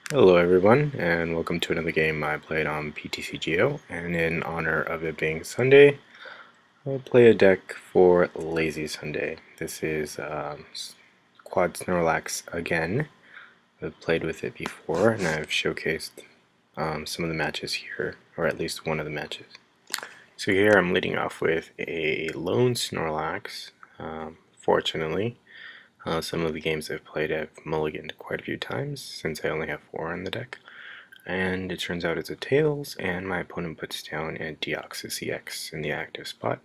Hello everyone, and welcome to another game I played on Ptcgo, and in honor of it being Sunday, I'll play a deck for Lazy Sunday. This is Quad Snorlax again. I've played with it before, and I've showcased some of the matches here, or at least one of the matches. So here I'm leading off with a lone Snorlax. Fortunately, some of the games I've played I've mulliganed quite a few times, since I only have 4 in the deck. And it turns out it's a Tails, and my opponent puts down a Deoxys EX in the active spot,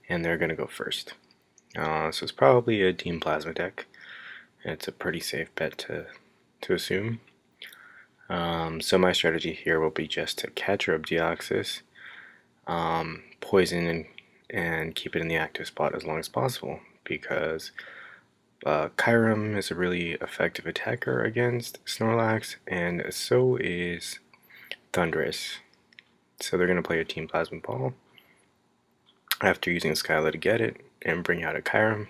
and they're going to go first. So it's probably a Team Plasma deck, and it's a pretty safe bet to assume. So my strategy here will be just to catcher up Deoxys, poison and keep it in the active spot as long as possible, because Kyurem is a really effective attacker against Snorlax, and so is Thundurus. So they're going to play a Team Plasma Ball after using Skyla to get it and bring out a Kyurem,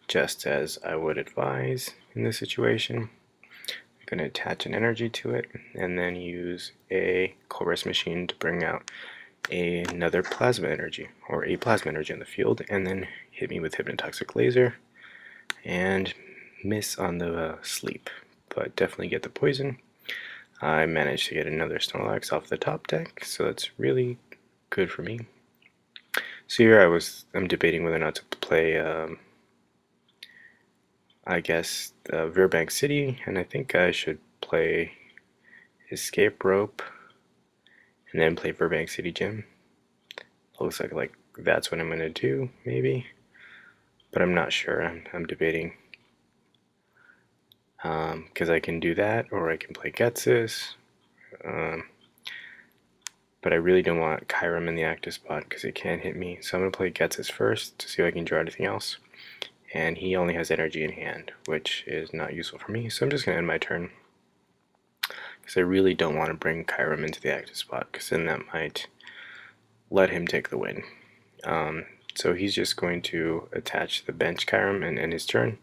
just as I would advise in this situation. I'm going to attach an energy to it and then use a Chorus Machine to bring out another Plasma Energy, or a Plasma Energy on the field, and then hit me with Hypnotoxic Laser and miss on the sleep, but definitely get the poison. I managed to get another Snorlax off the top deck, so that's really good for me. So here I'm debating whether or not to play, I guess, Verbank City, and I think I should play Escape Rope and then play Verbank City Gym. Looks like that's what I'm gonna do, maybe, but I'm not sure. I'm debating. Because I can do that, or I can play Getsis. But I really don't want Kyurem in the active spot because it can't hit me. So I'm going to play Getsis first to see if I can draw anything else. And he only has energy in hand, which is not useful for me. So I'm just going to end my turn. Because I really don't want to bring Kyurem into the active spot, because then that might let him take the win. So he's just going to attach the bench Kyurem and end his turn.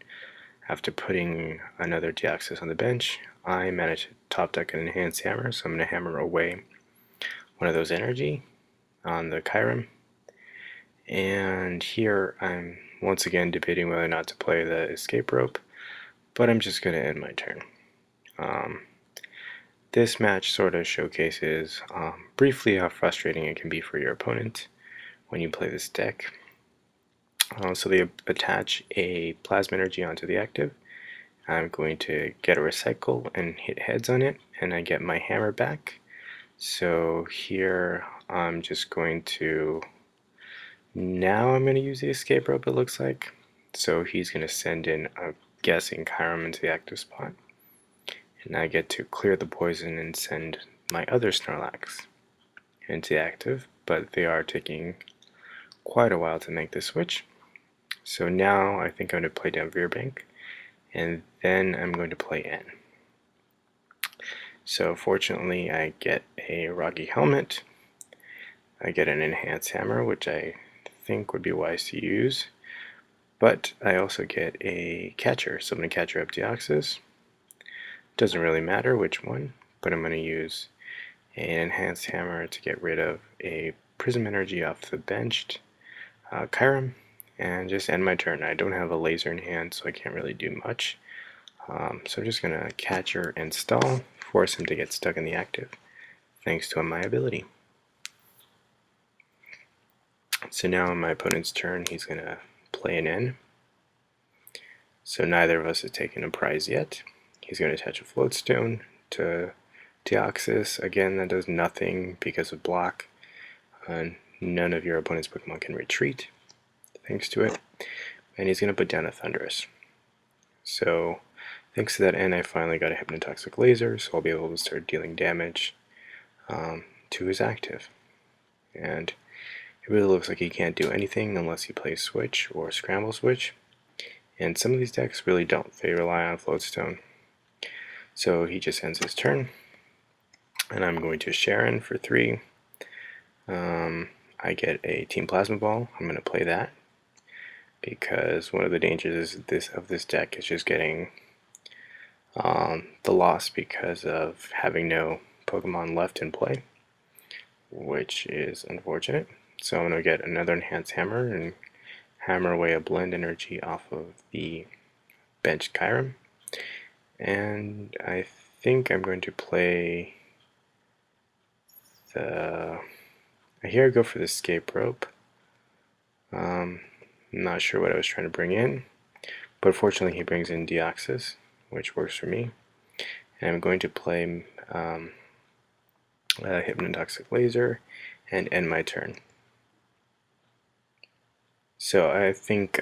After putting another Deoxys on the bench, I managed to top deck an enhanced hammer, so I'm going to hammer away one of those energy on the Kyurem. And here I'm once again debating whether or not to play the escape rope, but I'm just going to end my turn. This match sort of showcases briefly how frustrating it can be for your opponent when you play this deck. So they attach a plasma energy onto the active. I'm going to get a recycle and hit heads on it, and I get my hammer back. So here I'm just going to, now I'm going to use the escape rope, it looks like. So he's going to send in, I'm guessing, Kyurem into the active spot. And I get to clear the poison and send my other Snorlax into the active, but they are taking quite a while to make the switch. So now I think I'm going to play down Veerbank, and then I'm going to play N. So fortunately I get a Rocky Helmet, I get an Enhanced Hammer, which I think would be wise to use, but I also get a Catcher, so I'm going to Catcher up Deoxys. Doesn't really matter which one, but I'm going to use an Enhanced Hammer to get rid of a Prism Energy off the benched Kyurem, and just end my turn. I don't have a laser in hand, so I can't really do much. So I'm just going to Catcher and stall, force him to get stuck in the active, thanks to my ability. So now on my opponent's turn, he's going to play an N. So neither of us has taken a prize yet. He's going to attach a float stone to Deoxys. Again, that does nothing because of block. None of your opponent's Pokemon can retreat thanks to it. And he's going to put down a Thundurus. So thanks to that N, I finally got a Hypnotoxic Laser, so I'll be able to start dealing damage to his active. And it really looks like he can't do anything unless he plays Switch or Scramble Switch. And some of these decks really don't. They rely on Floatstone. So he just ends his turn. And I'm going to Sharon for 3. I get a Team Plasma Ball. I'm going to play that, because one of the dangers of this deck is just getting the loss because of having no Pokemon left in play, which is unfortunate. So I'm going to get another Enhanced Hammer and hammer away a Blend Energy off of the bench Kyurem. And I think I'm going to play the... Here I go for the Escape Rope. I'm not sure what I was trying to bring in, but fortunately he brings in Deoxys, which works for me. And I'm going to play Hypnotoxic Laser and end my turn. So I think,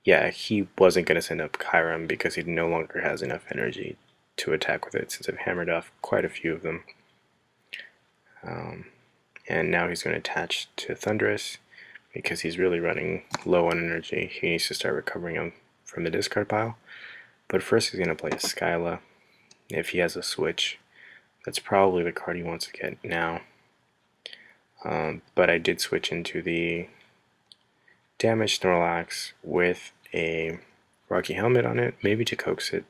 yeah, he wasn't going to send up Kyurem because he no longer has enough energy to attack with it, since I've hammered off quite a few of them. And now he's going to attach to Thundurus because he's really running low on energy. He needs to start recovering them from the discard pile. But first he's going to play a Skyla. If he has a switch, that's probably the card he wants to get now. But I did switch into the damaged Snorlax with a Rocky Helmet on it, maybe to coax it,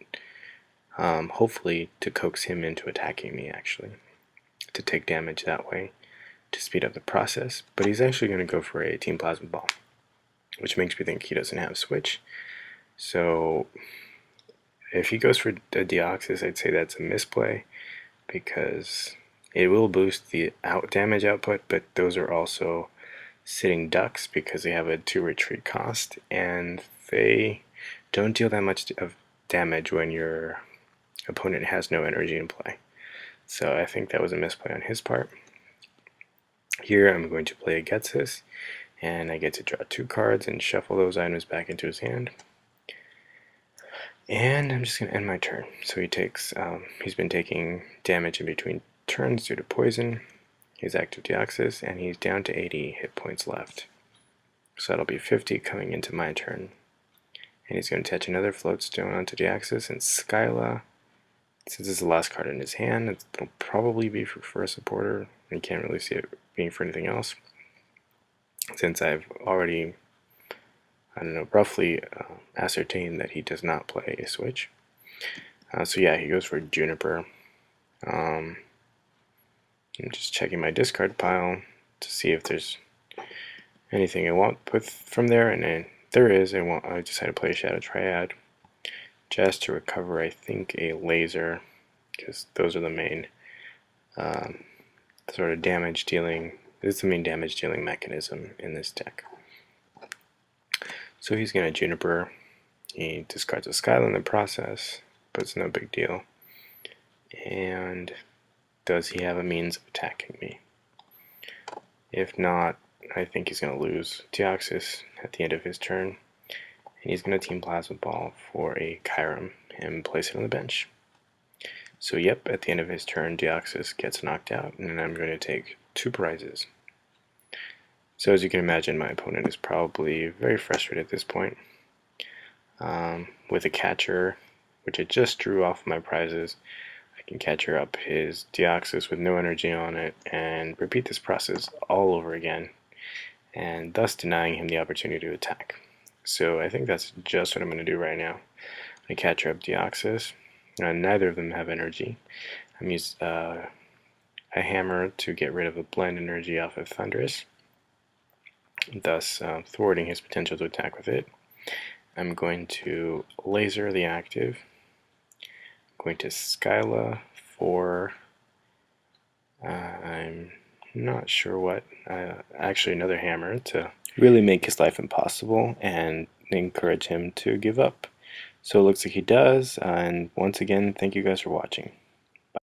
hopefully to coax him into attacking me, actually, to take damage that way, to speed up the process. But he's actually going to go for a Team Plasma Ball, which makes me think he doesn't have Switch. So if he goes for a Deoxys, I'd say that's a misplay, because it will boost the damage output, but those are also sitting ducks because they have a 2 retreat cost, and they don't deal that much of damage when your opponent has no energy in play. So I think that was a misplay on his part. Here I'm going to play a Getsis, and I get to draw 2 cards and shuffle those items back into his hand. And I'm just going to end my turn. So he takes, he's been taking damage in between turns due to poison. He's active Deoxys, and he's down to 80 hit points left. So that'll be 50 coming into my turn. And he's going to attach another Floatstone onto Deoxys, and Skyla, since it's the last card in his hand, it'll probably be for a supporter. I can't really see it being for anything else, since I've already, I don't know, roughly ascertained that he does not play a Switch. So yeah, he goes for Juniper. I'm just checking my discard pile to see if there's anything I want with from there, and then there is. I decided to play a Shadow Triad just to recover, I think, a laser, because those are the main sort of damage dealing. This is the main damage dealing mechanism in this deck. So he's going to Juniper. He discards a Skyla in the process, but it's no big deal. And does he have a means of attacking me? If not, I think he's going to lose Deoxys at the end of his turn. And he's going to Team Plasma Ball for a Kyurem and place it on the bench. So yep, at the end of his turn, Deoxys gets knocked out, and I'm going to take 2 prizes. So as you can imagine, my opponent is probably very frustrated at this point. With a catcher, which I just drew off my prizes, I can catcher up his Deoxys with no energy on it and repeat this process all over again, and thus denying him the opportunity to attack. So I think that's just what I'm going to do right now. I catcher up Deoxys. Neither of them have energy. I'm using a hammer to get rid of the blend energy off of Thundurus, thus thwarting his potential to attack with it. I'm going to laser the active. I'm going to Skyla for, I'm not sure what, actually another hammer to really make his life impossible and encourage him to give up. So it looks like he does, and once again, thank you guys for watching.